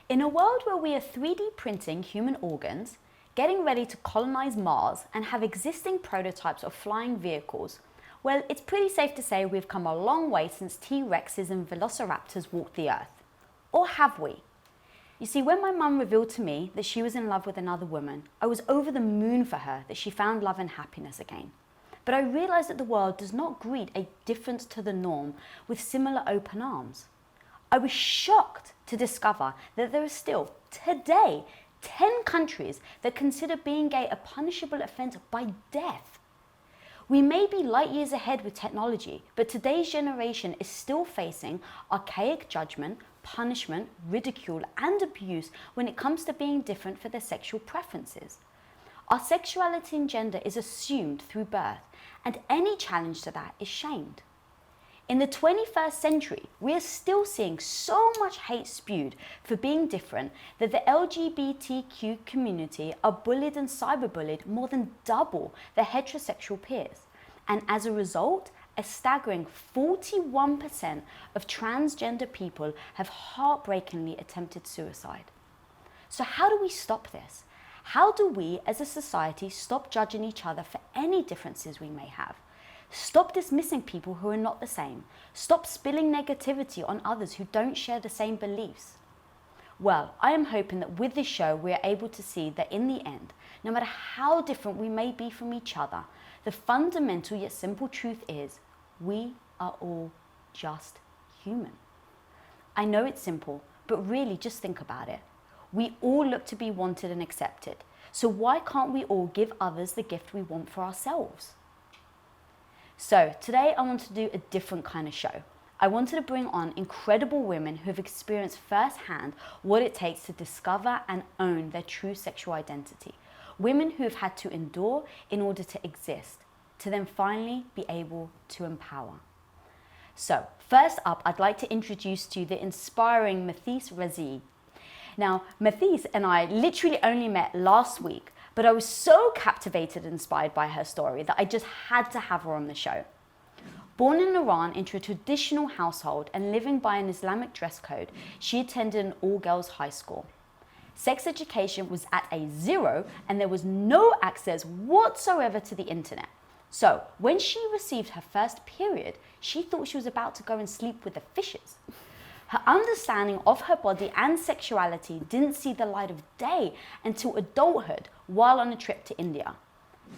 In a world where we are 3D printing human organs, getting ready to colonize Mars and have existing prototypes of flying vehicles, well, it's pretty safe to say we've come a long way since T-Rexes and Velociraptors walked the earth. Or have we? You see, when my mum revealed to me that she was in love with another woman, I was over the moon for her that she found love and happiness again. But I realized that the world does not greet a difference to the norm with similar open arms. I was shocked to discover that there are still, today, 10 countries that consider being gay a punishable offence by death. We may be light years ahead with technology, but today's generation is still facing archaic judgment, punishment, ridicule, and abuse when it comes to being different for their sexual preferences. Our sexuality and gender is assumed through birth, and any challenge to that is shamed. In the 21st century, we are still seeing so much hate spewed for being different that the LGBTQ community are bullied and cyberbullied more than double their heterosexual peers. And as a result, a staggering 41% of transgender people have heartbreakingly attempted suicide. So how do we stop this? How do we as a society stop judging each other for any differences we may have? Stop dismissing people who are not the same. Stop spilling negativity on others who don't share the same beliefs. Well, I am hoping that with this show we are able to see that in the end, no matter how different we may be from each other, the fundamental yet simple truth is we are all just human. I know it's simple, but really just think about it. We all look to be wanted and accepted. So why can't we all give others the gift we want for ourselves? So today I want to do a different kind of show. I wanted to bring on incredible women who have experienced firsthand what it takes to discover and own their true sexual identity. Women who have had to endure in order to exist, to then finally be able to empower. So first up, I'd like to introduce to you the inspiring Mahdis Rezaei. Now, Mahdis and I literally only met last week, but I was so captivated and inspired by her story that I just had to have her on the show. Born in Iran into a traditional household and living by an Islamic dress code, she attended an all-girls high school. Sex education was at a zero and there was no access whatsoever to the internet. So when she received her first period, she thought she was about to go and sleep with the fishes. Her understanding of her body and sexuality didn't see the light of day until adulthood while on a trip to India.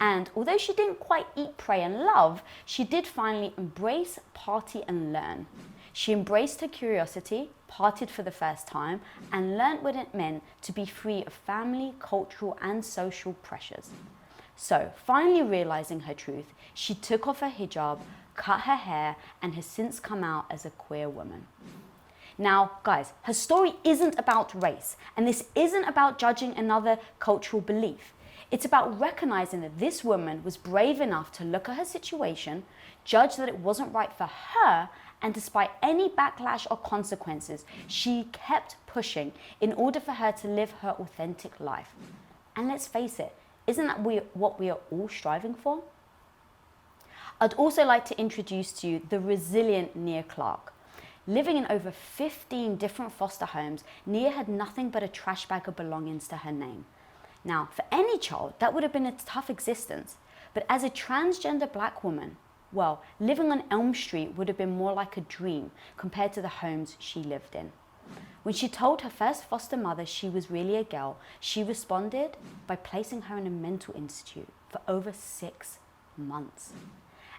And although she didn't quite eat, pray and love, she did finally embrace, party and learn. She embraced her curiosity, partied for the first time, and learnt what it meant to be free of family, cultural and social pressures. So finally realizing her truth, she took off her hijab, cut her hair and has since come out as a queer woman. Now, guys, her story isn't about race, and this isn't about judging another cultural belief. It's about recognizing that this woman was brave enough to look at her situation, judge that it wasn't right for her, and despite any backlash or consequences, she kept pushing in order for her to live her authentic life. And let's face it, isn't that what we are all striving for? I'd also like to introduce to you the resilient Nia Clark. Living in over 15 different foster homes, Nia had nothing but a trash bag of belongings to her name. Now, for any child, that would have been a tough existence. But as a transgender black woman, well, living on Elm Street would have been more like a dream compared to the homes she lived in. When she told her first foster mother she was really a girl, she responded by placing her in a mental institute for over 6 months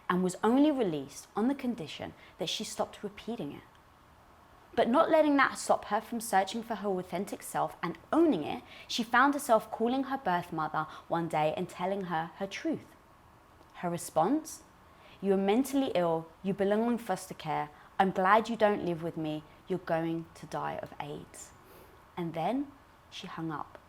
and was only released on the condition that she stopped repeating it. But not letting that stop her from searching for her authentic self and owning it, she found herself calling her birth mother one day and telling her her truth. Her response? "You are mentally ill, you belong in foster care, I'm glad you don't live with me, you're going to die of AIDS." And then she hung up.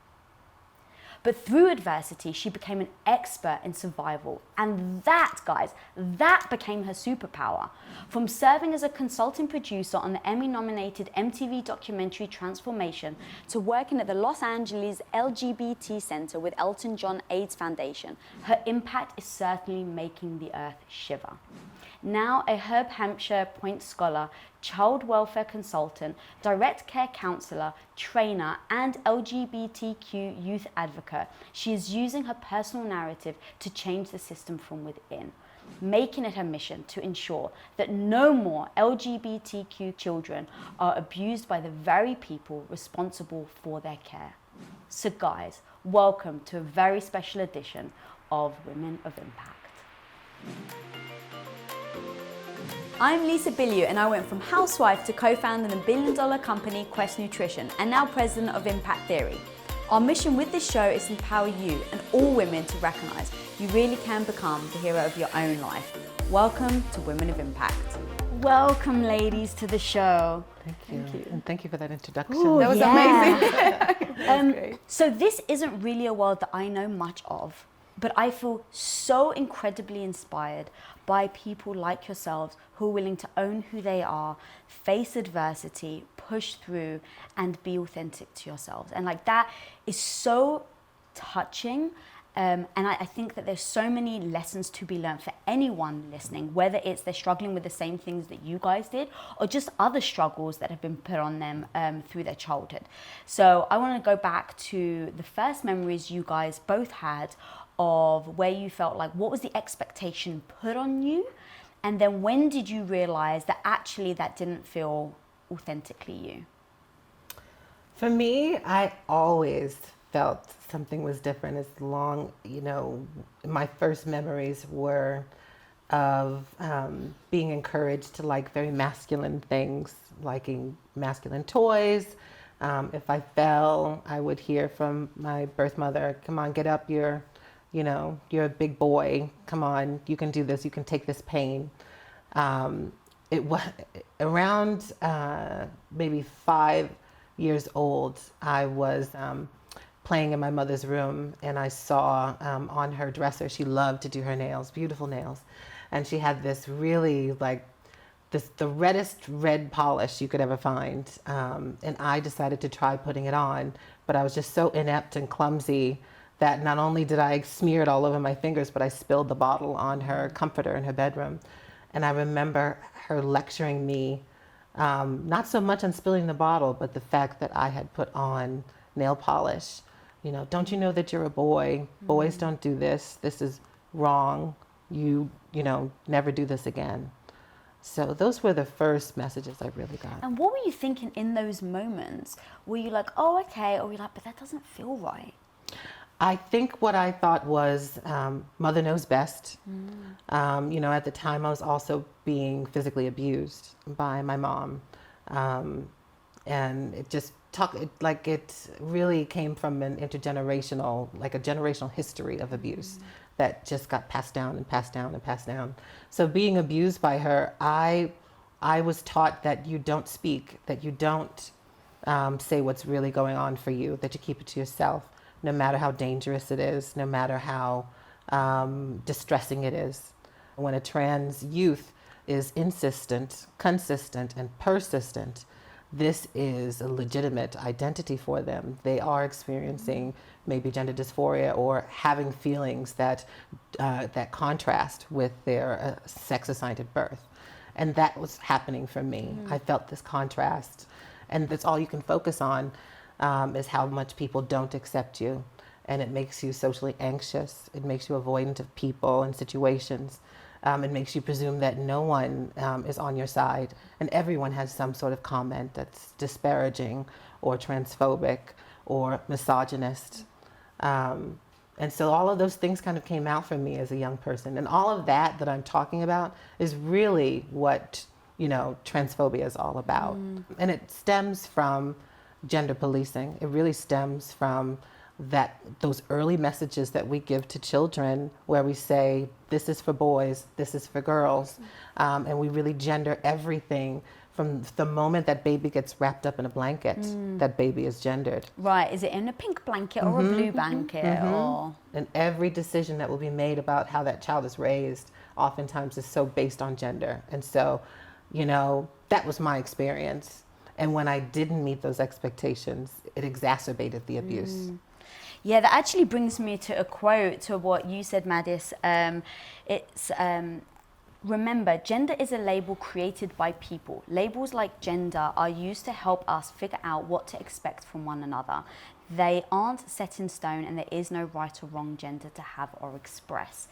But through adversity, she became an expert in survival. And that, guys, that became her superpower. From serving as a consulting producer on the Emmy-nominated MTV documentary Transformation to working at the Los Angeles LGBT Center with Elton John AIDS Foundation, her impact is certainly making the earth shiver. now a Herb Hampshire Point Scholar, child welfare consultant, direct care counsellor, trainer, and LGBTQ youth advocate. She is using her personal narrative to change the system from within, making it her mission to ensure that no more LGBTQ children are abused by the very people responsible for their care. So guys, welcome to a very special edition of Women of Impact. I'm Lisa Bilyeu, and I went from housewife to co-founding the billion-dollar company Quest Nutrition and now president of Impact Theory. Our mission with this show is to empower you and all women to recognise you really can become the hero of your own life. Welcome to Women of Impact. Welcome, ladies, to the show. Thank you. And thank you for that introduction. Ooh, that was amazing. That was great. So this isn't really a world that I know much of, but I feel so incredibly inspired by people like yourselves who are willing to own who they are, face adversity, push through, and be authentic to yourselves. And like that is so touching. And I think that there's so many lessons to be learned for anyone listening, whether it's they're struggling with the same things that you guys did, or just other struggles that have been put on them through their childhood. So I want to go back to the first memories you guys both had of where you felt like, what was the expectation put on you? And then when did you realize that actually that didn't feel authentically you? For me, I always felt something was different as long, my first memories were of being encouraged to like very masculine things, liking masculine toys. If I fell, I would hear from my birth mother, come on, get up, you're a big boy. Come on, you can do this. You can take this pain. It was around maybe 5 years old. I was playing in my mother's room, and I saw on her dresser, she loved to do her nails, beautiful nails, and she had this really the reddest red polish you could ever find. And I decided to try putting it on, but I was just so inept and clumsy that not only did I smear it all over my fingers, but I spilled the bottle on her comforter in her bedroom. And I remember her lecturing me, not so much on spilling the bottle, but the fact that I had put on nail polish. Don't you know that you're a boy? Boys don't do this. This is wrong. You never do this again. So those were the first messages I really got. And what were you thinking in those moments? Were you like, oh, okay, or were you like, but that doesn't feel right? I think what I thought was mother knows best. At the time I was also being physically abused by my mom. And it really came from an intergenerational, a generational history of abuse that just got passed down and passed down and passed down. So being abused by her, I was taught that you don't speak, that you don't say what's really going on for you, that you keep it to yourself, no matter how dangerous it is, no matter how distressing it is. When a trans youth is insistent, consistent, and persistent, this is a legitimate identity for them. They are experiencing maybe gender dysphoria or having feelings that contrast with their sex assigned at birth. And that was happening for me. I felt this contrast. And that's all you can focus on. Is how much people don't accept you, and it makes you socially anxious. It makes you avoidant of people and situations. It makes you presume that no one is on your side, and everyone has some sort of comment that's disparaging or transphobic or misogynist. And so all of those things kind of came out for me as a young person, and all of that I'm talking about is really what transphobia is all about. And it stems from gender policing. It really stems from those early messages that we give to children where we say, this is for boys, this is for girls. And we really gender everything from the moment that baby gets wrapped up in a blanket, that baby is gendered. Right, is it in a pink blanket or a blue blanket? Or... And every decision that will be made about how that child is raised oftentimes is so based on gender. And so, that was my experience. And when I didn't meet those expectations, it exacerbated the abuse. Yeah, that actually brings me to a quote to what you said, Mahdis. It's Remember, gender is a label created by people. Labels like gender are used to help us figure out what to expect from one another. They aren't set in stone, and there is no right or wrong gender to have or express.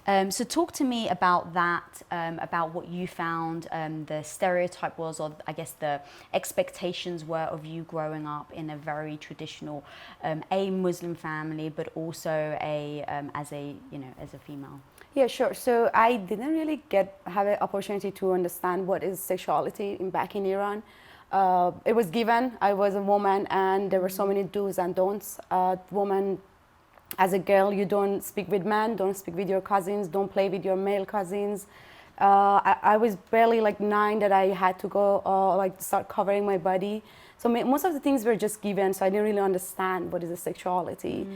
So talk to me about that, about what you found, the stereotype was, or I guess the expectations were of you growing up in a very traditional, a Muslim family, but also as a female. Yeah, sure. So I didn't really have an opportunity to understand what is sexuality back in Iran. It was given. I was a woman, and there were so many do's and don'ts. Woman, as a girl, you don't speak with men, don't speak with your cousins, don't play with your male cousins. I was barely like 9 that I had to go start covering my body. So most of the things were just given, so I didn't really understand what is a sexuality.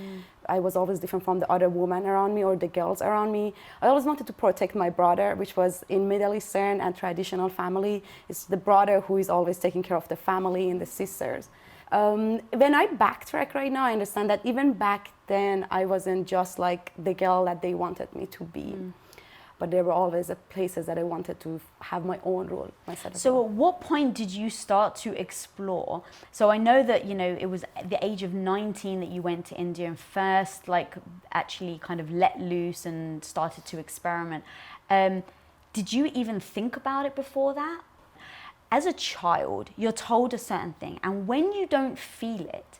I was always different from the other women around me or the girls around me. I always wanted to protect my brother, which was in Middle Eastern and traditional family. It's the brother who is always taking care of the family and the sisters. When I backtrack right now, I understand that even back then, I wasn't just like the girl that they wanted me to be. But there were always places that I wanted to have my own role, myself. So at what point did you start to explore? So I know that, it was at the age of 19 that you went to India and first actually kind of let loose and started to experiment. Did you even think about it before that? As a child, you're told a certain thing, and when you don't feel it,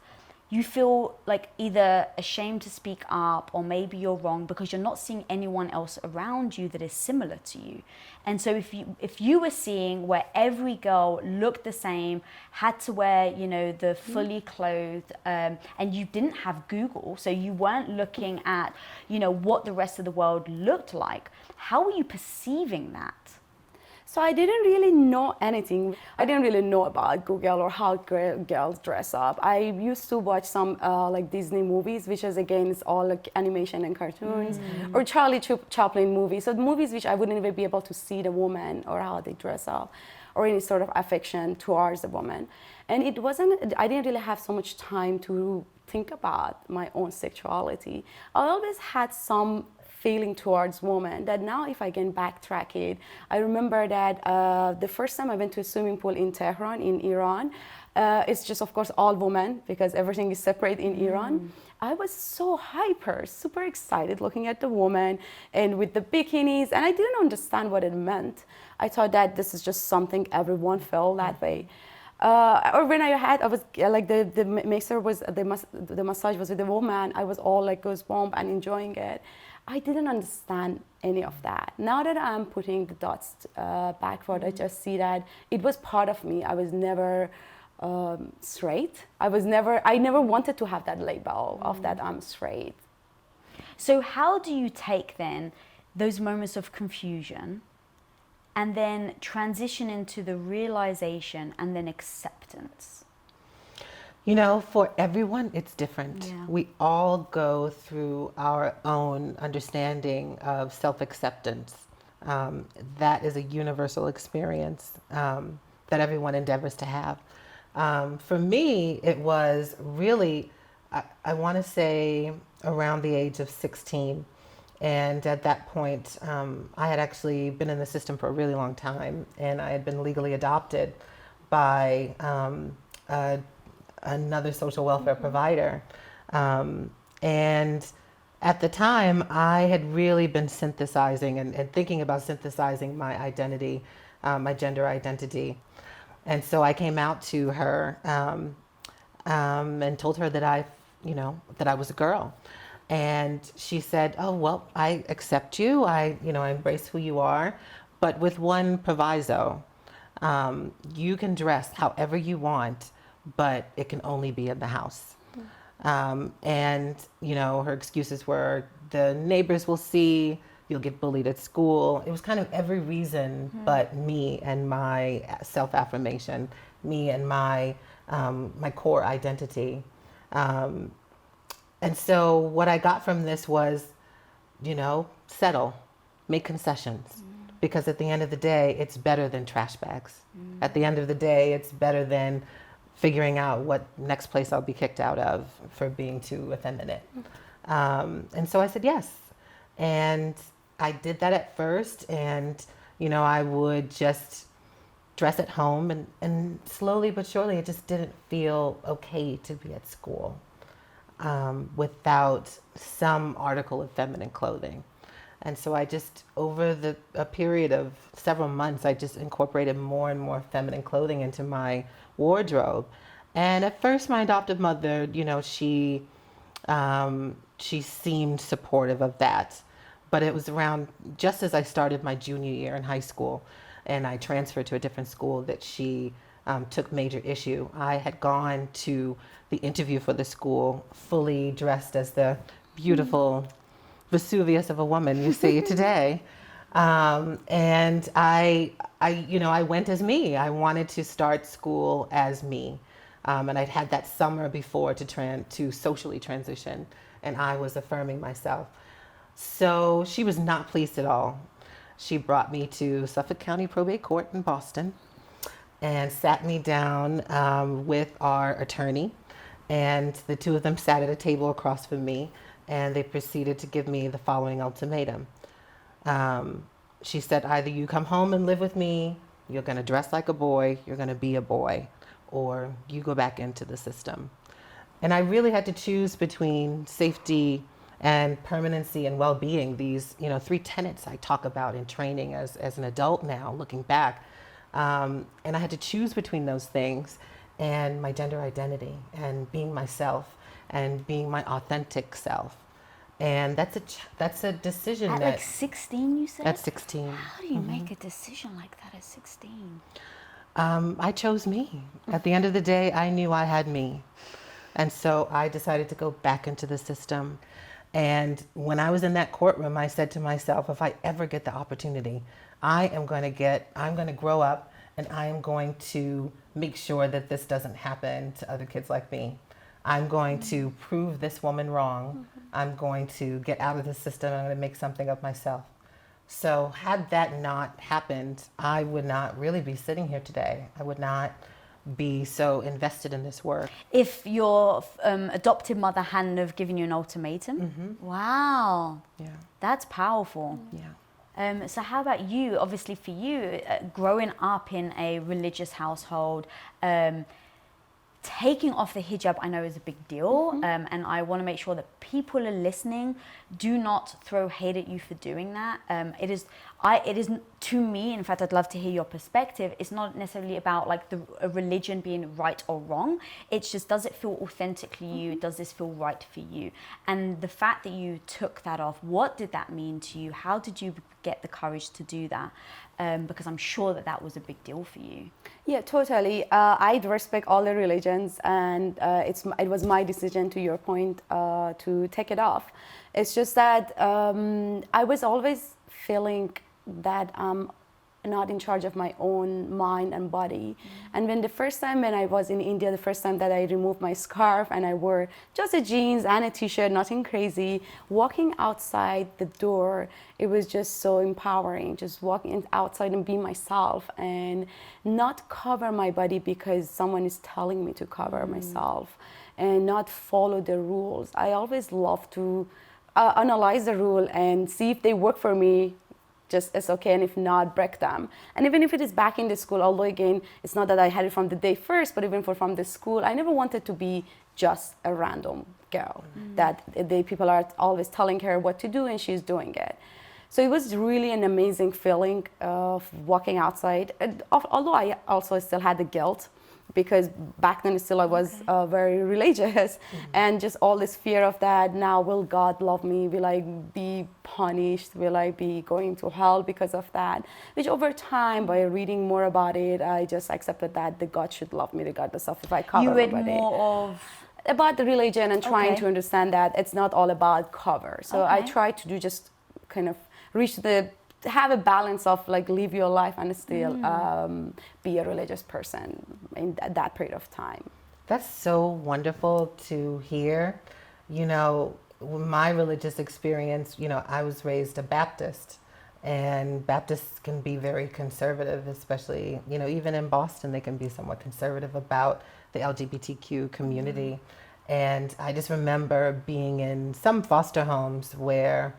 you feel like either ashamed to speak up, or maybe you're wrong because you're not seeing anyone else around you that is similar to you. And so if you were seeing where every girl looked the same, had to wear, the fully clothed, and you didn't have Google, so you weren't looking at, what the rest of the world looked like, how were you perceiving that? So I didn't really know anything. I didn't really know about Google or how girls dress up. I used to watch some Disney movies, which is again is all like animation and cartoons, or Charlie Chaplin movies. So the movies which I wouldn't even be able to see the woman or how they dress up, or any sort of affection towards the woman. And I didn't really have so much time to think about my own sexuality. I always had some feeling towards women that now if I can backtrack it, I remember that the first time I went to a swimming pool in Tehran in Iran, it's just of course all women because everything is separate in Iran. I was so hyper, super excited looking at the woman and with the bikinis, and I didn't understand what it meant. I thought that this is just something everyone felt that way. Or when I was like the mixer was the massage was with the woman, I was all like goosebump and enjoying it. I didn't understand any of that. Now that I'm putting the dots backward, I just see that it was part of me. I was never straight. I never wanted to have that label of that I'm straight. So how do you take then those moments of confusion and then transition into the realization and then acceptance? For everyone, it's different. Yeah. We all go through our own understanding of self-acceptance. That is a universal experience that everyone endeavors to have. For me, it was really, I want to say, around the age of 16. And at that point, I had actually been in the system for a really long time, and I had been legally adopted by another social welfare provider. And at the time, I had really been synthesizing and thinking about synthesizing my identity, my gender identity. And so I came out to her and told her that I was a girl. And she said, "Oh, well, I accept you. I embrace who you are, but with one proviso. You can dress however you want, but it can only be in the house." And her excuses were, the neighbors will see, you'll get bullied at school. It was kind of every reason but me and my self-affirmation, me and my core identity. And so what I got from this was, settle, make concessions. Because at the end of the day, it's better than trash bags. At the end of the day, it's better than figuring out what next place I'll be kicked out of for being too effeminate. And so I said yes. And I did that at first, and I would just dress at home, and slowly but surely it just didn't feel okay to be at school without some article of feminine clothing. And so I just, over a period of several months, I just incorporated more and more feminine clothing into my wardrobe. And at first, my adoptive mother, she seemed supportive of that. But it was around just as I started my junior year in high school and I transferred to a different school that she took major issue. I had gone to the interview for the school fully dressed as the beautiful Vesuvius of a woman you see today. And I went as me. I wanted to start school as me. And I'd had that summer before to socially transition, and I was affirming myself. So she was not pleased at all. She brought me to Suffolk County Probate Court in Boston and sat me down with our attorney, and the two of them sat at a table across from me, and they proceeded to give me the following ultimatum. She said, either you come home and live with me, you're going to dress like a boy, you're going to be a boy, or you go back into the system. And I really had to choose between safety and permanency and well-being, these 3 tenets I talk about in training as an adult now, looking back. And I had to choose between those things and my gender identity and being myself and being my authentic self. And that's a decision At 16, you said? At 16. How do you make a decision like that at 16? I chose me. At the end of the day, I knew I had me. And so I decided to go back into the system. And when I was in that courtroom, I said to myself, if I ever get the opportunity, I'm going to grow up, and I am going to make sure that this doesn't happen to other kids like me. I'm going to prove this woman wrong. I'm going to get out of the system. I'm going to make something of myself. So had that not happened, I would not really be sitting here today. I would not be so invested in this work. If your adoptive mother hadn't have given you an ultimatum? Wow. Yeah. That's powerful. Yeah. So how about you? Obviously for you, growing up in a religious household, taking off the hijab, I know, is a big deal, and I want to make sure that people are listening. Do not throw hate at you for doing that. It is to me, in fact, I'd love to hear your perspective. It's not necessarily about like a religion being right or wrong. It's just, does it feel authentically you? Does this feel right for you? And the fact that you took that off, what did that mean to you? How did you get the courage to do that? Because I'm sure that was a big deal for you. Yeah, totally. I respect all the religions, and it was my decision, to your point, to take it off. It's just that I was always feeling that I'm not in charge of my own mind and body. And when I was in India, the first time that I removed my scarf and I wore just a jeans and a t-shirt, nothing crazy, walking outside the door, it was just so empowering, just walking outside and be myself and not cover my body because someone is telling me to cover myself, and not follow the rules. I always love to analyze the rule and see if they work for me. Just it's okay, and if not, break them. And even if it is back in the school, although again, it's not that I had it from the day first, but even from the school, I never wanted to be just a random girl that people are always telling her what to do and she's doing it. So it was really an amazing feeling of walking outside. And although I also still had the guilt, because back then still I was very religious, and just all this fear of that. Now, will God love me? Will I be punished? Will I be going to hell because of that? Which over time, by reading more about it, I just accepted that the God should love me regardless of if I cover my body. You read more of about the religion and trying to understand that it's not all about cover. So I try to do just kind of have a balance of like live your life and still be a religious person in that period of time. That's so wonderful to hear. My religious experience, I was raised a Baptist, and Baptists can be very conservative, especially, even in Boston, they can be somewhat conservative about the LGBTQ community. And I just remember being in some foster homes where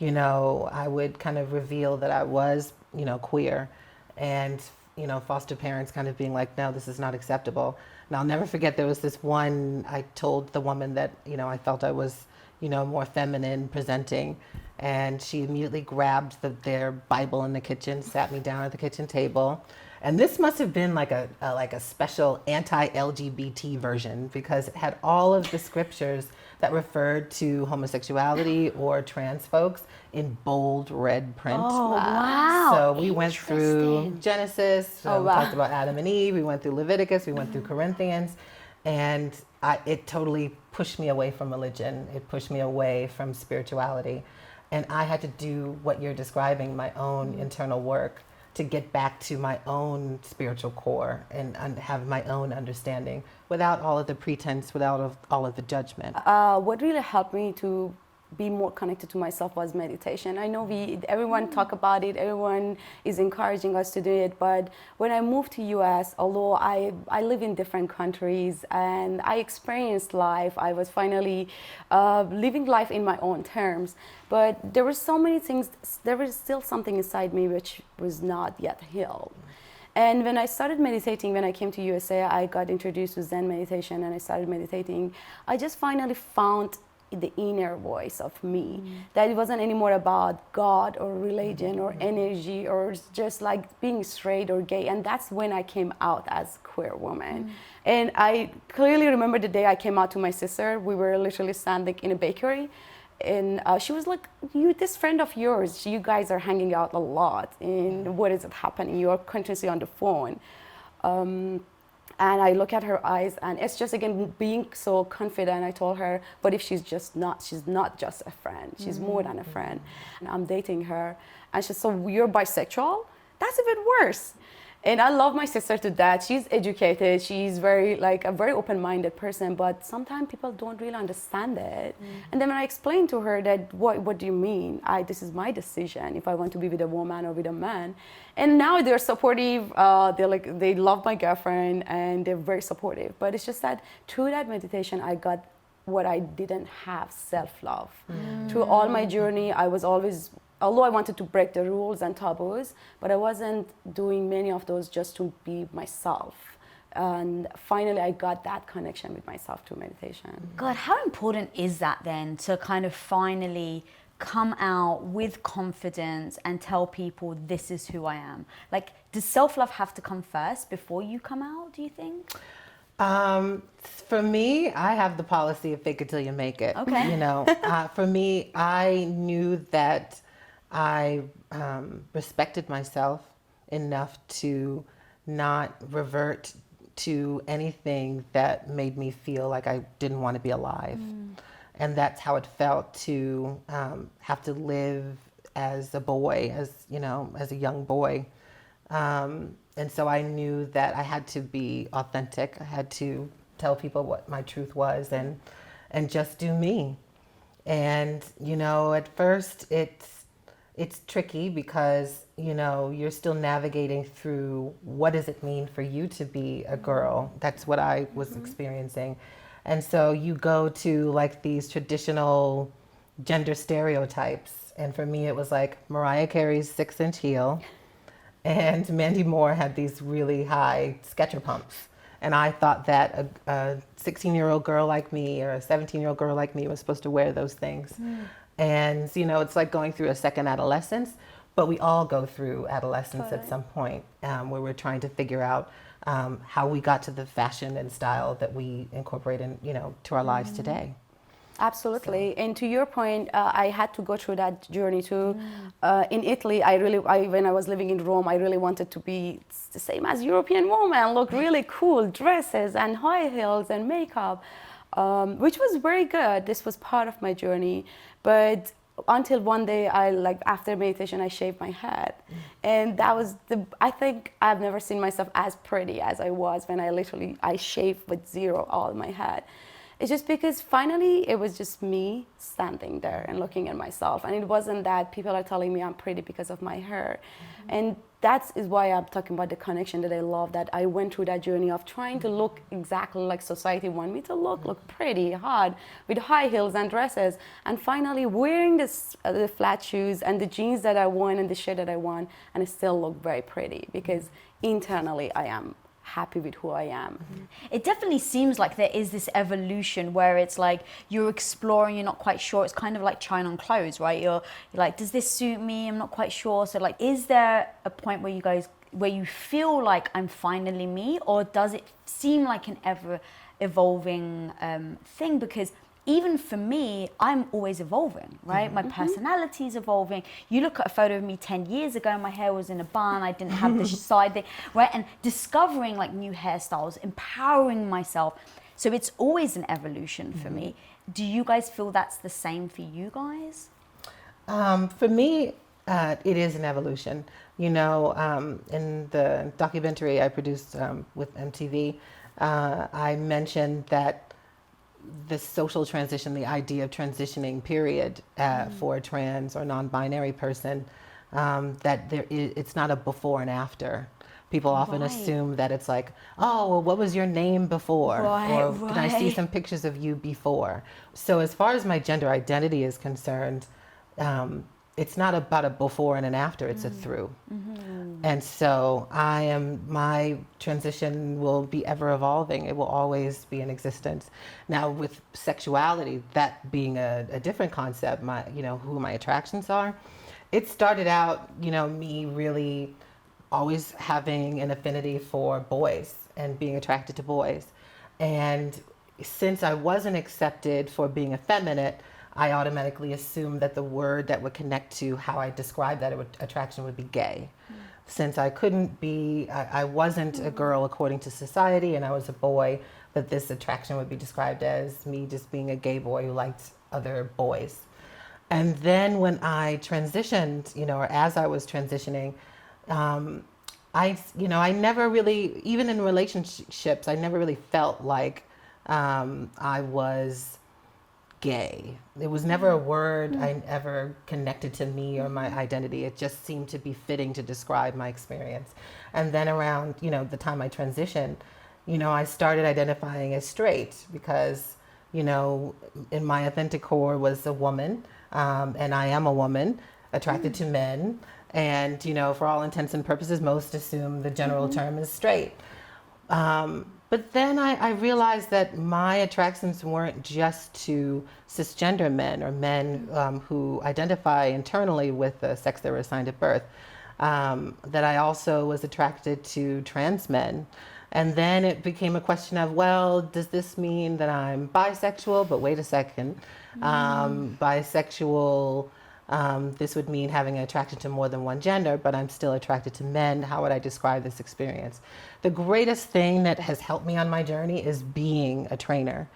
I would kind of reveal that I was queer, and foster parents kind of being like, no, this is not acceptable. And I'll never forget, there was this one, I told the woman that I felt I was more feminine presenting, and she immediately grabbed their Bible in the kitchen, sat me down at the kitchen table. And this must have been like a special anti-LGBT version, because it had all of the scriptures that referred to homosexuality or trans folks in bold red print. Oh, wow. So we went through Genesis, Oh, we wow. talked about Adam and Eve, we went through Leviticus, we went through Corinthians, and it totally pushed me away from religion. It pushed me away from spirituality. And I had to do what you're describing, my own internal work, to get back to my own spiritual core and have my own understanding without all of the pretense, without all of the judgment. What really helped me to be more connected to myself was meditation. I know everyone talk about it, everyone is encouraging us to do it, but when I moved to US, although I live in different countries and I experienced life, I was finally living life in my own terms, but there were so many things, there was still something inside me which was not yet healed. And when I started meditating, when I came to USA, I got introduced to Zen meditation and I started meditating. I just finally found the inner voice of me, that it wasn't anymore about God or religion or energy or just like being straight or gay. And that's when I came out as a queer woman. And I clearly remember the day I came out to my sister. We were literally standing in a bakery, and she was like, this friend of yours, you guys are hanging out a lot, and what is it happening? You're continuously on the phone. And I look at her eyes, and it's just, again, being so confident. I told her, but if she's not just a friend. She's more than a friend. And I'm dating her. And she said, so you're bisexual? That's even worse. And I love my sister to death. She's educated. She's very open-minded person, but sometimes people don't really understand it. And then when I explained to her that, what do you mean? This is my decision if I want to be with a woman or with a man. And now they're supportive. They love my girlfriend and they're very supportive. But it's just that through that meditation, I got what I didn't have, self-love. Through all my journey, I was always, although I wanted to break the rules and taboos, but I wasn't doing many of those just to be myself. And finally, I got that connection with myself through meditation. God, how important is that then, to kind of finally come out with confidence and tell people this is who I am? Like, does self-love have to come first before you come out, do you think? For me, I have the policy of fake it till you make it. Okay. For me, I knew that I respected myself enough to not revert to anything that made me feel like I didn't want to be alive. And that's how it felt to have to live as a boy, as a young boy. And so I knew that I had to be authentic. I had to tell people what my truth was and just do me. And, at first it's tricky because, you're still navigating through what does it mean for you to be a girl. That's what I was experiencing. And so you go to like these traditional gender stereotypes. And for me, it was like Mariah Carey's 6-inch heel. And Mandy Moore had these really high Sketcher pumps. And I thought that a 16-year-old girl like me or a 17-year-old girl like me was supposed to wear those things. And, it's like going through a second adolescence, but we all go through adolescence at some point where we're trying to figure out how we got to the fashion and style that we incorporate to our lives today. Absolutely. And to your point, I had to go through that journey too. In Italy, when I was living in Rome, I really wanted to be the same as European woman, look really cool, dresses and high heels and makeup, which was very good. This was part of my journey. But until one day, after meditation, I shaved my head. And that was I think I've never seen myself as pretty as I was when I shaved with zero all my head. It's just because finally it was just me standing there and looking at myself. And it wasn't that people are telling me I'm pretty because of my hair. And that is why I'm talking about the connection that I love, that I went through that journey of trying to look exactly like society want me to look pretty, hot, with high heels and dresses, and finally wearing the flat shoes and the jeans that I want and the shirt that I want, and I still look very pretty because internally I am happy with who I am. It definitely seems like there is this evolution where it's like you're exploring, you're not quite sure. It's kind of like trying on clothes, right? You're like, does this suit me? I'm not quite sure. So like, is there a point where you feel like I'm finally me, or does it seem like an ever evolving thing? Because even for me, I'm always evolving, right? My personality is evolving. You look at a photo of me 10 years ago, my hair was in a bun, I didn't have this side thing, right? And discovering like new hairstyles, empowering myself. So it's always an evolution for me. Do you guys feel that's the same for you guys? For me, it is an evolution. You know, in the documentary I produced with MTV, I mentioned that the social transition, the idea of transitioning period for a trans or non-binary person, that it's not a before and after. People often assume that it's like, oh, well, what was your name before? Or can I see some pictures of you before? So as far as my gender identity is concerned, it's not about a before and an after, it's a through. And so my transition will be ever evolving. It will always be in existence. Now with sexuality, that being a different concept, who my attractions are, it started out, me really always having an affinity for boys and being attracted to boys. And since I wasn't accepted for being effeminate, I automatically assumed that the word that would connect to how I described that attraction would be gay. Since I couldn't be, I wasn't a girl according to society, and I was a boy, that this attraction would be described as me just being a gay boy who liked other boys. And then when I transitioned, or as I was transitioning, I never really, even in relationships, I never really felt like I was gay. It was never a word I ever connected to me or my identity. It just seemed to be fitting to describe my experience. And then around, the time I transitioned, I started identifying as straight because, in my authentic core was a woman, and I am a woman attracted to men. And, for all intents and purposes, most assume the general term is straight. But then I realized that my attractions weren't just to cisgender men or men who identify internally with the sex they were assigned at birth, that I also was attracted to trans men. And then it became a question of, well, does this mean that I'm bisexual? But wait a second. Bisexual, this would mean having an attraction to more than one gender, but I'm still attracted to men. How would I describe this experience? The greatest thing that has helped me on my journey is being a trainer,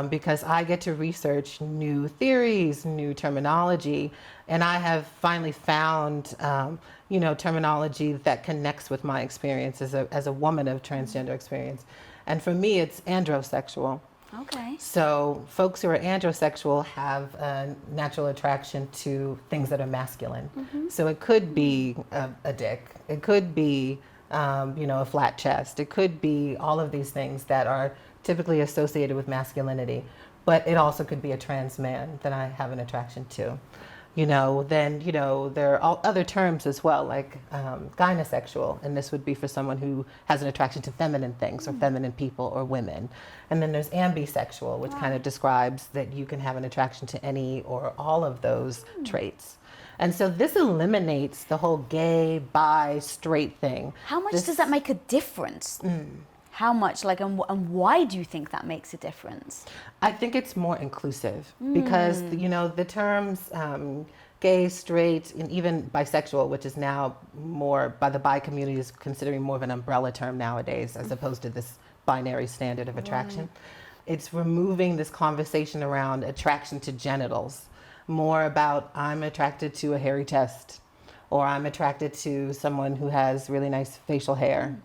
because I get to research new theories, new terminology, and I have finally found, terminology that connects with my experience as a woman of transgender experience. And for me, it's androsexual. Okay. So folks who are androsexual have a natural attraction to things that are masculine. So it could be a dick. It could be, a flat chest. It could be all of these things that are typically associated with masculinity. But it also could be a trans man that I have an attraction to. Then, there are all other terms as well, like gynosexual, and this would be for someone who has an attraction to feminine things or feminine people or women. And then there's ambisexual, which kind of describes that you can have an attraction to any or all of those traits. And so this eliminates the whole gay, bi, straight thing. How much does that make a difference? How much, and why do you think that makes a difference? I think it's more inclusive because, the terms gay, straight, and even bisexual, which is now more, by the bi community, is considering more of an umbrella term nowadays as opposed to this binary standard of attraction. It's removing this conversation around attraction to genitals, more about I'm attracted to a hairy chest, or I'm attracted to someone who has really nice facial hair.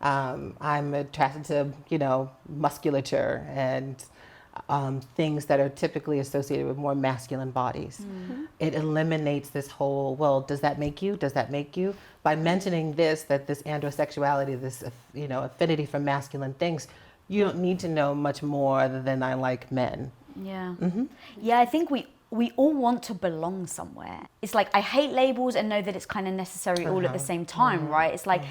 I'm attracted to, musculature, and things that are typically associated with more masculine bodies. It eliminates this whole, well, does that make you? Does that make you? By mentioning this, that this androsexuality, this, affinity for masculine things, you don't need to know much more than I like men. Yeah. Yeah, I think we all want to belong somewhere. It's like I hate labels and know that it's kind of necessary all at the same time, right? It's like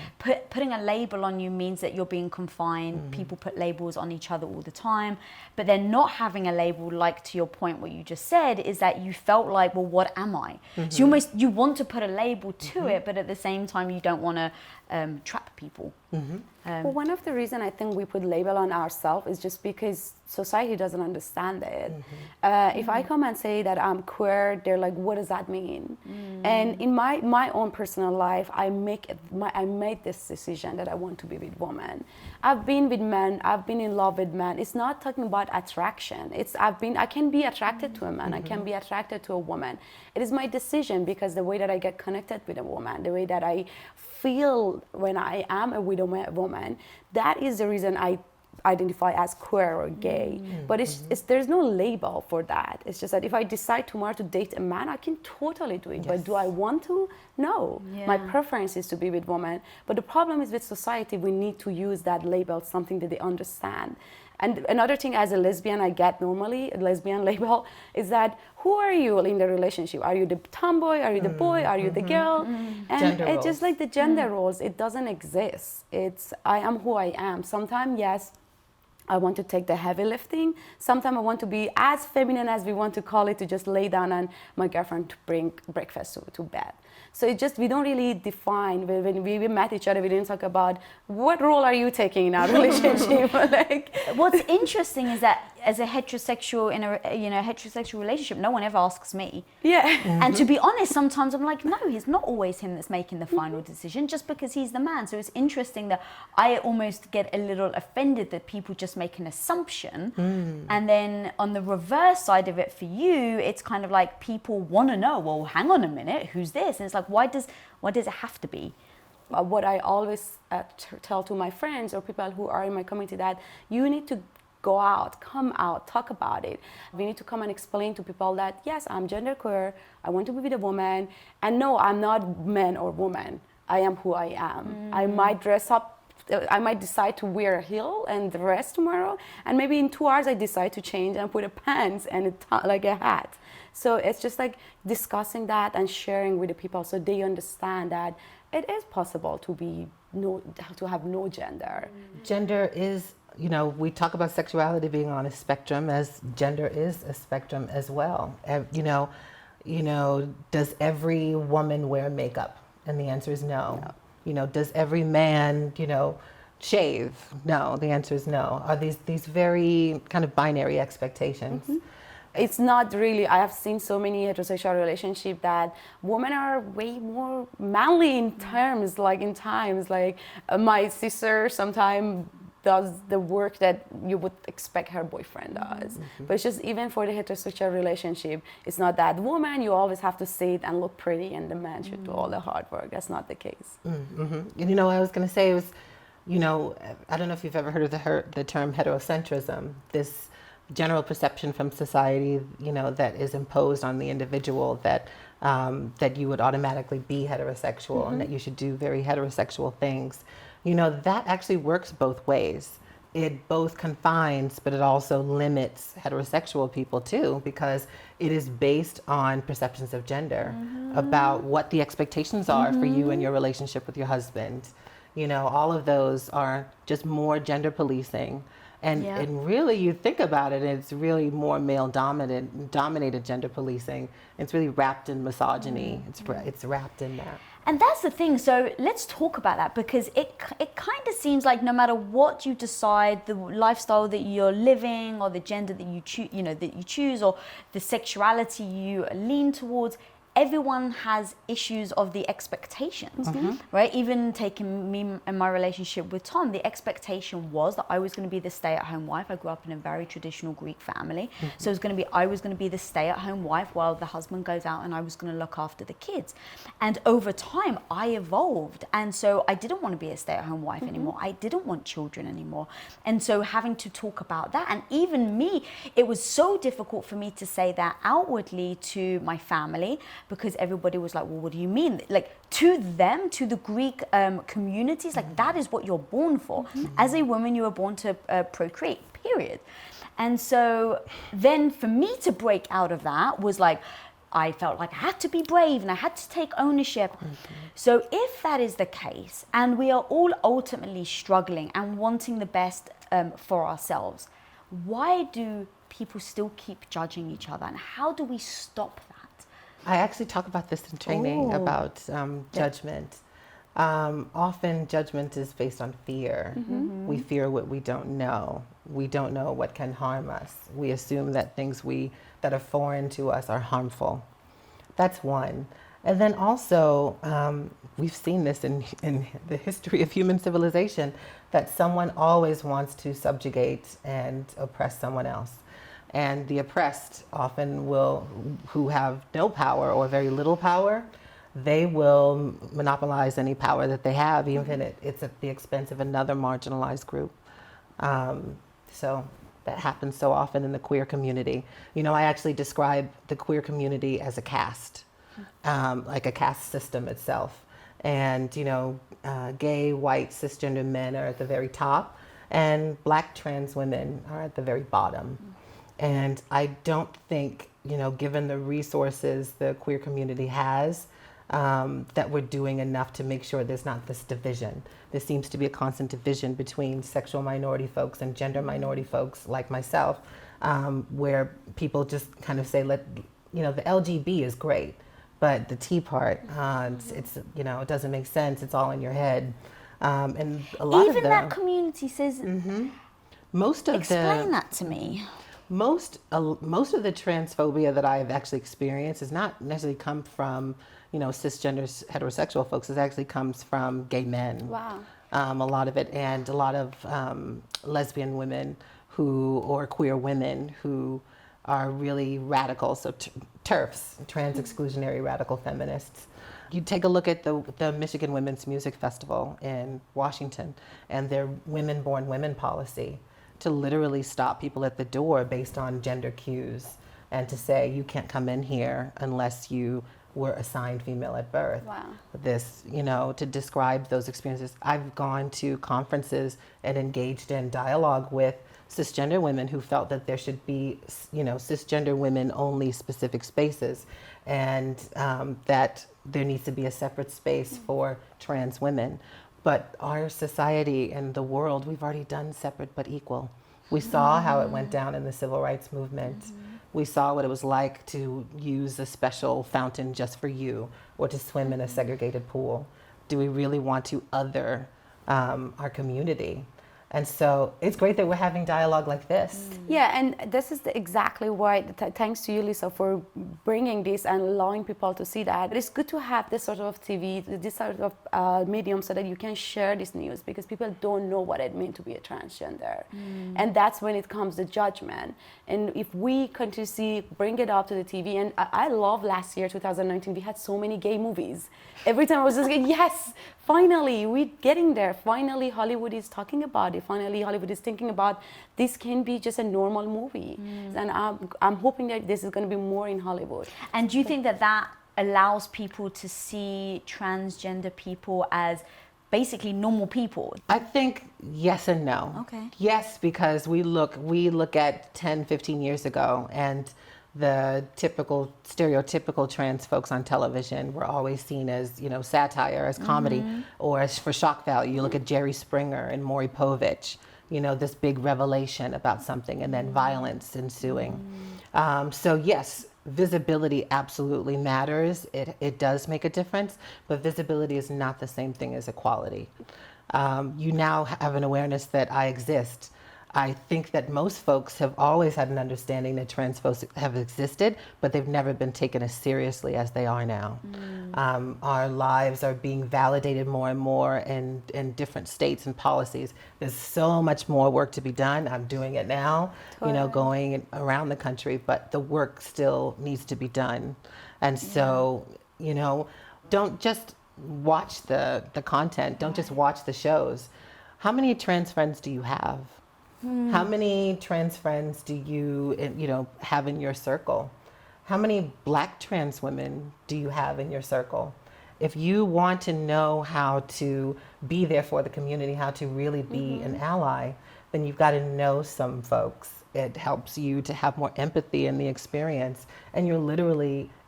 putting a label on you means that you're being confined. People put labels on each other all the time. But then not having a label, like to your point, what you just said, is that you felt like, well, what am I? So you want to put a label to it, but at the same time, you don't want to trap people. Well, one of the reasons I think we put label on ourselves is just because society doesn't understand it. If I come and say that I'm queer, they're like, what does that mean? And in my own personal life, I made this decision that I want to be with women. I've been with men, I've been in love with men. It's not talking about attraction. I can be attracted to a man, I can be attracted to a woman. It is my decision because the way that I get connected with a woman, the way that I feel when I am with a woman, that is the reason I identify as queer or gay. But there's no label for that. It's just that if I decide tomorrow to date a man, I can totally do it. Yes. But do I want to? No. Yeah. My preference is to be with women. But the problem is with society, we need to use that label, something that they understand. And another thing as a lesbian I get normally, a lesbian label, is that who are you in the relationship? Are you the tomboy? Are you the boy? Are you the girl? And gender it's roles. just like the gender roles, it doesn't exist. It's I am who I am. Sometimes, yes, I want to take the heavy lifting. Sometimes I want to be as feminine as we want to call it, to just lay down and my girlfriend to bring breakfast to bed. So it just, we don't really define, when we met each other, we didn't talk about what role are you taking in our relationship. Like, what's interesting is that as a heterosexual in a heterosexual relationship, no one ever asks me. Yeah. And to be honest, sometimes I'm like, no, it's not always him that's making the final decision, just because he's the man. So it's interesting that I almost get a little offended that people just make an assumption. And then on the reverse side of it for you, it's kind of like people want to know, well, hang on a minute, who's this? And it's like, why does it have to be? What I always tell to my friends or people who are in my community, that you need to go out, come out, talk about it. We need to come and explain to people that, yes, I'm genderqueer, I want to be with a woman, and no, I'm not man or woman. I am who I am. I might dress up, I might decide to wear a heel and dress tomorrow, and maybe in 2 hours I decide to change and put a pants and like a hat. So it's just like discussing that and sharing with the people so they understand that it is possible to have no gender. Gender is, we talk about sexuality being on a spectrum, as gender is a spectrum as well. Does every woman wear makeup? And the answer is no. Does every man, shave? No, the answer is no. Are these very kind of binary expectations? It's not really. I have seen so many heterosexual relationships that women are way more manly in times. Like my sister sometimes does the work that you would expect her boyfriend does. But it's just, even for the heterosexual relationship, it's not that woman, you always have to sit and look pretty and the man should do all the hard work. That's not the case. And I was going to say was, I don't know if you've ever heard of the term heterocentrism, this general perception from society, that is imposed on the individual that you would automatically be heterosexual and that you should do very heterosexual things. That actually works both ways. It both confines, but it also limits heterosexual people too, because it is based on perceptions of gender, about what the expectations are for you and your relationship with your husband. All of those are just more gender policing. And really, you think about it, it's really more male-dominated gender policing. It's really wrapped in misogyny. It's wrapped in that. And that's the thing. So let's talk about that, because it kind of seems like no matter what you decide, the lifestyle that you're living, or the gender that you choose, or the sexuality you lean towards, everyone has issues of the expectations, right? Even taking me and my relationship with Tom, the expectation was that I was going to be the stay-at-home wife. I grew up in a very traditional Greek family. So I was going to be the stay-at-home wife while the husband goes out, and I was going to look after the kids. And over time, I evolved. And so I didn't want to be a stay-at-home wife anymore. I didn't want children anymore. And so having to talk about that, and even me, it was so difficult for me to say that outwardly to my family, because everybody was like, well, what do you mean? Like, to them, to the Greek communities, like, that is what you're born for. As a woman, you were born to procreate, period. And so then for me to break out of that was like, I felt like I had to be brave and I had to take ownership. So if that is the case, and we are all ultimately struggling and wanting the best for ourselves, why do people still keep judging each other, and how do we stop that? I actually talk about this in training about judgment. Often judgment is based on fear. We fear what we don't know. We don't know what can harm us. We assume that things that are foreign to us are harmful. That's one. And then also, we've seen this in the history of human civilization, that someone always wants to subjugate and oppress someone else. And the oppressed often who have no power or very little power, they will monopolize any power that they have, even if it's at the expense of another marginalized group. So that happens so often in the queer community. You know, I actually describe the queer community as a caste, like a caste system itself. And, you know, gay, white, cisgender men are at the very top, and Black trans women are at the very bottom. And I don't think, you know, given the resources the queer community has, that we're doing enough to make sure there's not this division. There seems to be a constant division between sexual minority folks and gender minority folks like myself, where people just kind of say, you know, the LGB is great, but the T part, it's you know, it doesn't make sense. It's all in your head. And a lot even of that community says, explain that to me. Most of the transphobia that I've actually experienced has not necessarily come from, you know, cisgender heterosexual folks. It actually comes from gay men. Wow. A lot of it, and a lot of lesbian women or queer women who are really radical. So TERFs, trans exclusionary radical feminists. You take a look at the Michigan Women's Music Festival in Washington and their Women Born Women policy, to literally stop people at the door based on gender cues, and to say you can't come in here unless you were assigned female at birth. Wow. This, you know, to describe those experiences. I've gone to conferences and engaged in dialogue with cisgender women who felt that there should be, you know, cisgender women only specific spaces, and that there needs to be a separate space for trans women. But our society and the world, we've already done separate but equal. We saw how it went down in the civil rights movement. We saw what it was like to use a special fountain just for you, or to swim in a segregated pool. Do we really want to other our community? And so it's great that we're having dialogue like this. Yeah, and this is exactly why, thanks to you, Lisa, for bringing this and allowing people to see that. It's good to have this sort of TV, this sort of medium, so that you can share this news, because people don't know what it means to be a transgender. And that's when it comes to judgment. And if we continuously bring it up to the TV, and I love last year, 2019, we had so many gay movies. Every time I was just like, yes, finally, we're getting there. Finally, Hollywood is talking about it. Finally, Hollywood is thinking about this can be just a normal movie. And I'm hoping that this is going to be more in Hollywood. And do you think that allows people to see transgender people as basically normal people? I think yes and no. Okay. Yes, because we look at 10, 15 years ago, and the typical stereotypical trans folks on television were always seen as, you know, satire, as comedy, or as for shock value. You look at Jerry Springer and Maury Povich, you know, this big revelation about something, and then violence ensuing. So yes, visibility absolutely matters. It does make a difference, but visibility is not the same thing as equality. You now have an awareness that I exist. I think that most folks have always had an understanding that trans folks have existed, but they've never been taken as seriously as they are now. Our lives are being validated more and more in different states and policies. There's so much more work to be done. I'm doing it now, going around the country, but the work still needs to be done. And so, don't just watch the content, don't just watch the shows. How many trans friends do you have? How many trans friends do you have in your circle? How many Black trans women do you have in your circle? If you want to know how to be there for the community, how to really be an ally, then you've got to know some folks. It helps you to have more empathy in the experience. And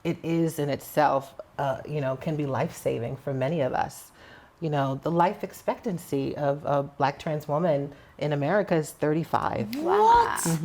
it is in itself, can be life-saving for many of us. The life expectancy of a Black trans woman in America is 35. What?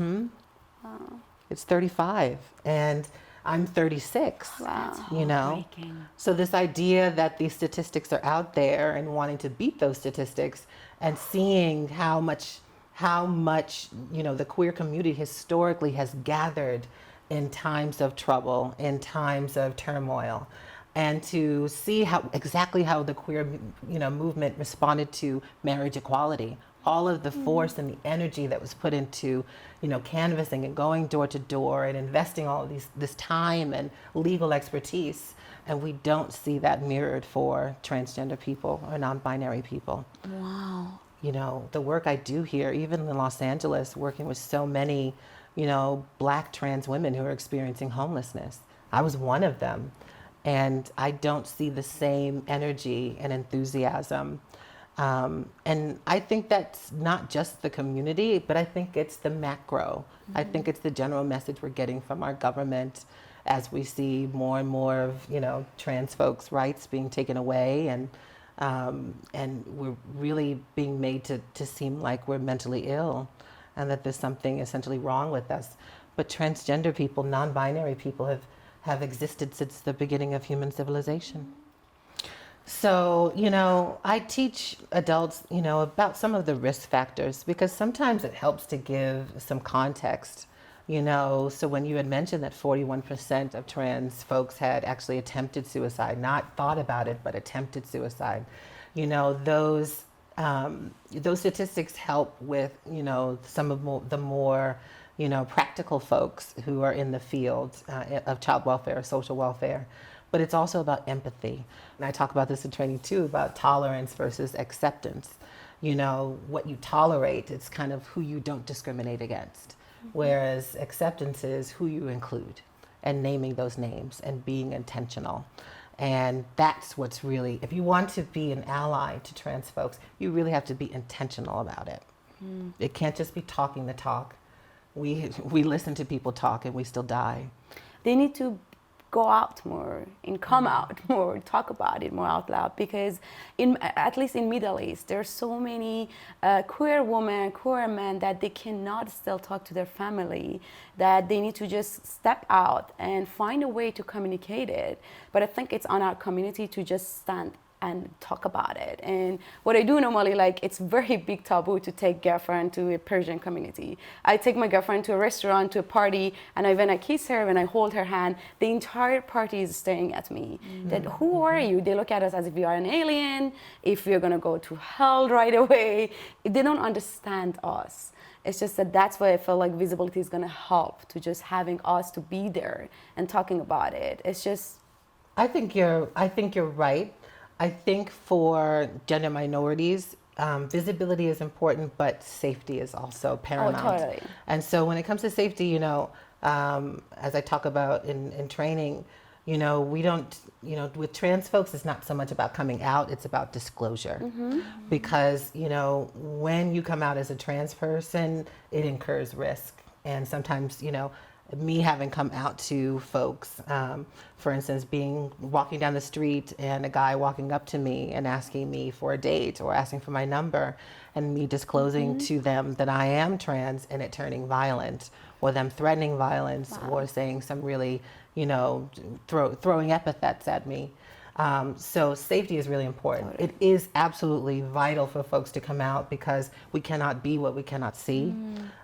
It's 35, and I'm 36. That's You know, heartbreaking. so this idea that these statistics are out there and wanting to beat those statistics, and seeing how much the queer community historically has gathered in times of trouble, in times of turmoil, and to see exactly how the queer movement responded to marriage equality. All of the force and the energy that was put into, canvassing and going door to door and investing all of this time and legal expertise. And we don't see that mirrored for transgender people or non-binary people. Wow. The work I do here, even in Los Angeles, working with so many, Black trans women who are experiencing homelessness. I was one of them. And I don't see the same energy and enthusiasm. And I think that's not just the community, but I think it's the macro. I think it's the general message we're getting from our government as we see more and more of, trans folks' rights being taken away, and we're really being made to seem like we're mentally ill and that there's something essentially wrong with us. But transgender people, non-binary people have existed since the beginning of human civilization. So, I teach adults, about some of the risk factors, because sometimes it helps to give some context, So when you had mentioned that 41% of trans folks had actually attempted suicide, not thought about it, but attempted suicide, those statistics help with, some of the more practical folks who are in the field of child welfare, social welfare. But it's also about empathy. And I talk about this in training too, about tolerance versus acceptance. What you tolerate, it's kind of who you don't discriminate against. Whereas acceptance is who you include, and naming those names and being intentional. And that's what's really, if you want to be an ally to trans folks, you really have to be intentional about it. It can't just be talking the talk. We listen to people talk and we still die. They need to go out more and come out more, talk about it more out loud, because at least in Middle East, there's so many queer women, queer men that they cannot still talk to their family, that they need to just step out and find a way to communicate it. But I think it's on our community to just stand and talk about it. And what I do normally, it's very big taboo to take girlfriend to a Persian community. I take my girlfriend to a restaurant, to a party, and when I kiss her, when I hold her hand, the entire party is staring at me. That, who are you? They look at us as if we are an alien, if we're gonna go to hell right away. They don't understand us. It's just that's why I feel like visibility is gonna help, to just having us to be there and talking about it. It's just. I think you're right. I think for gender minorities, visibility is important, but safety is also paramount. Oh, totally. And so when it comes to safety, as I talk about in training, we don't, with trans folks, it's not so much about coming out, it's about disclosure. Because, when you come out as a trans person, it incurs risk. And sometimes, me having come out to folks, for instance, walking down the street and a guy walking up to me and asking me for a date or asking for my number, and me disclosing to them that I am trans, and it turning violent, or them threatening violence, or saying some really, throwing epithets at me. So safety is really important. It is absolutely vital for folks to come out because we cannot be what we cannot see.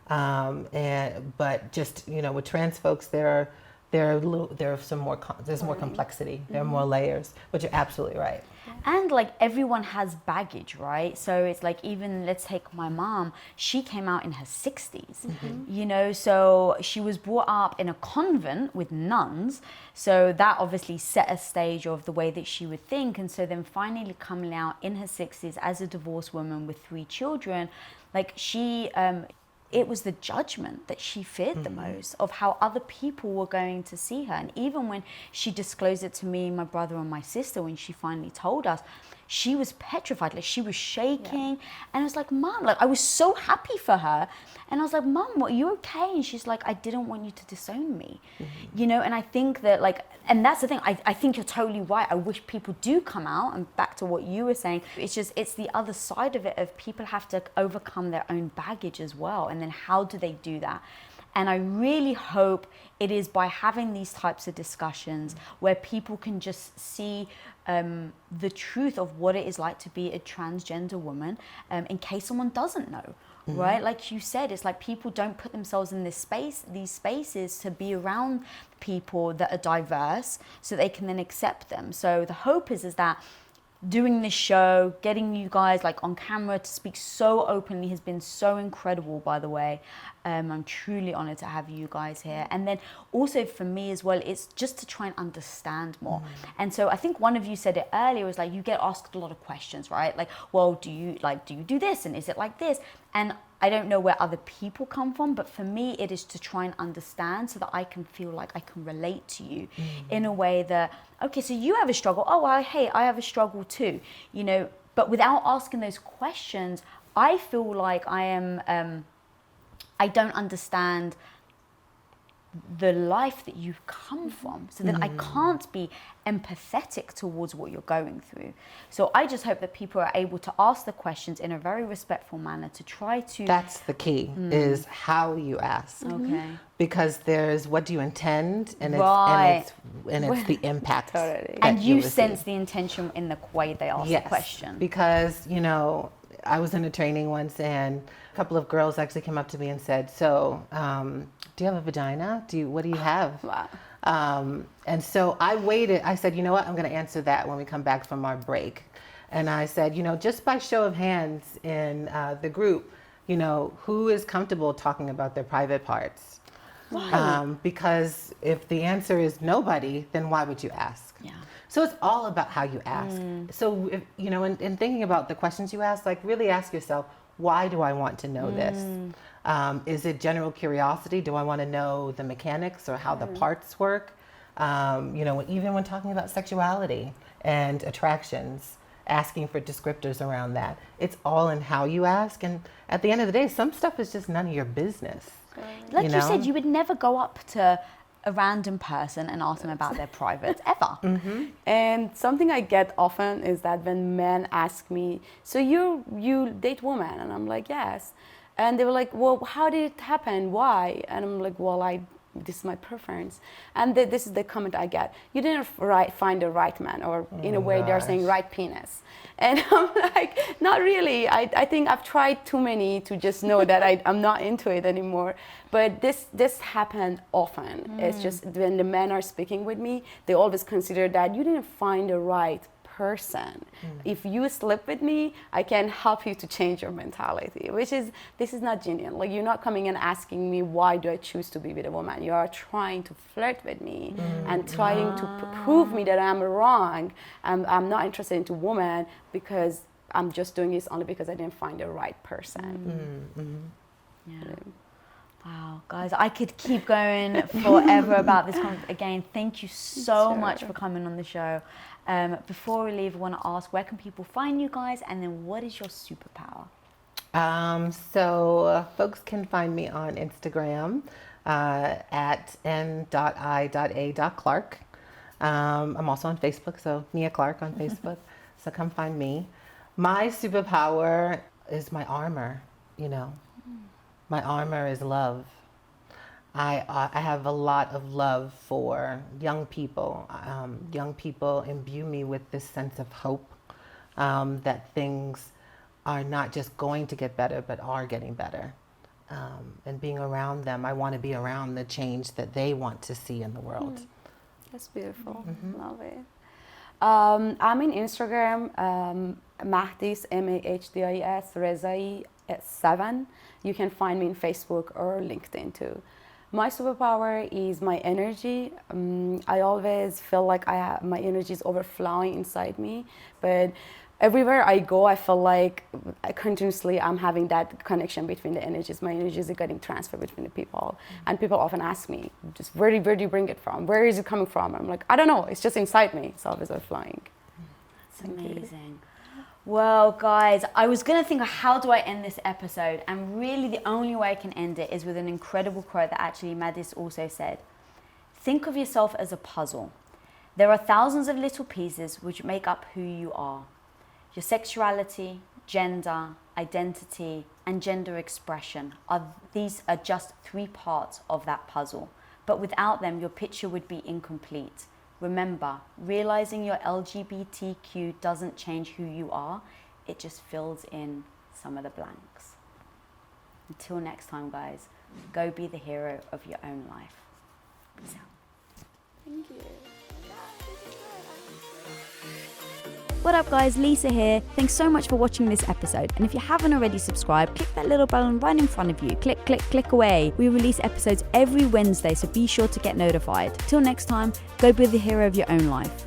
But just, with trans folks, there are some more, there's more complexity. There are more layers, but you're absolutely right. And like everyone has baggage, right? So it's like, even let's take my mom, she came out in her 60s, so she was brought up in a convent with nuns. So that obviously set a stage of the way that she would think. And so then finally coming out in her 60s as a divorced woman with 3 children, like it was the judgment that she feared the most, of how other people were going to see her. And even when she disclosed it to me, my brother and my sister, when she finally told us, she was petrified, like she was shaking. And I was like, Mom, like I was so happy for her. And I was like, Mom, are you okay? And she's like, I didn't want you to disown me. And I think that and that's the thing, I think you're totally right. I wish people do come out, and back to what you were saying, it's the other side of it, of people have to overcome their own baggage as well. And then how do they do that? And I really hope it is by having these types of discussions where people can just see the truth of what it is like to be a transgender woman, in case someone doesn't know, right? Like you said, it's like people don't put themselves in these spaces to be around people that are diverse so they can then accept them. So the hope is that doing this show, getting you guys like on camera to speak so openly has been so incredible, by the way. I'm truly honored to have you guys here. And then also for me as well, it's just to try and understand more. And so I think one of you said it earlier, was like, you get asked a lot of questions, right? Like, well, do you do this? And is it like this? And I don't know where other people come from, but for me, it is to try and understand so that I can feel like I can relate to you in a way that, okay, so you have a struggle. Oh, well, hey, I have a struggle too, but without asking those questions, I feel like I don't understand the life that you've come from. So then I can't be empathetic towards what you're going through. So I just hope that people are able to ask the questions in a very respectful manner, to try to... That's the key, is how you ask. Okay. Because there's what do you intend, and Right. it's the impact. Totally. And you receive. sense the intention in the way they ask the question. Because, I was in a training once, and a couple of girls actually came up to me and said, so, do you have a vagina? What do you have? Wow. And so I waited. I said, you know what? I'm going to answer that when we come back from our break. And I said, just by show of hands in the group, who is comfortable talking about their private parts? Right. Because if the answer is nobody, then why would you ask? Yeah. So it's all about how you ask. So, if, in thinking about the questions you ask, like really ask yourself, why do I want to know this? Is it general curiosity? Do I want to know the mechanics or how the parts work? Even when talking about sexuality and attractions, asking for descriptors around that. It's all in how you ask. And at the end of the day, some stuff is just none of your business. Like you said, you would never go up to a random person and ask them about their private ever. And something I get often is that when men ask me, so you date women? And I'm like, yes. And they were like, well, how did it happen? Why? And I'm like, well, this is my preference. And this is the comment I get. You didn't find the right man, or in a way they're saying right penis. And I'm like, not really. I think I've tried too many to just know that I'm not into it anymore. But this happened often. It's just when the men are speaking with me, they always consider that you didn't find the right person. If you sleep with me, I can help you to change your mentality, this is not genuine. Like, you're not coming and asking me, why do I choose to be with a woman? You are trying to flirt with me and trying to prove me that I'm wrong. I'm not interested into women because I'm just doing this only because I didn't find the right person. Yeah. Wow, guys, I could keep going forever about this. Again, thank you so much for coming on the show. Before we leave, I want to ask, where can people find you guys, and then what is your superpower? So folks can find me on Instagram at n.i.a.clark. I'm also on Facebook, so Nia Clark on Facebook. So come find me. My superpower is my armor, My armor is love. I have a lot of love for young people. Young people imbue me with this sense of hope, that things are not just going to get better, but are getting better. And being around them, I want to be around the change that they want to see in the world. That's beautiful. Love it. I'm in Instagram, Mahdis, Mahdis, Rezaei 7. You can find me in Facebook or LinkedIn too. My superpower is my energy. I always feel like my energy is overflowing inside me, but everywhere I go, I feel like continuously I'm having that connection between the energies. My energies are getting transferred between the people. And people often ask me, just where do you bring it from? Where is it coming from? I'm like, I don't know, it's just inside me. It's always overflowing. That's amazing. Well, guys, I was going to think, how do I end this episode? And really the only way I can end it is with an incredible quote that actually Mahdis also said. Think of yourself as a puzzle. There are thousands of little pieces which make up who you are. Your sexuality, gender, identity, and gender expression these are just 3 parts of that puzzle. But without them, your picture would be incomplete. Remember, realizing your LGBTQ doesn't change who you are, it just fills in some of the blanks. Until next time, guys, go be the hero of your own life. Peace out. Thank you. What up, guys? Lisa here. Thanks so much for watching this episode. And if you haven't already subscribed, click that little button right in front of you. Click, click, click away. We release episodes every Wednesday, so be sure to get notified. Till next time, go be the hero of your own life.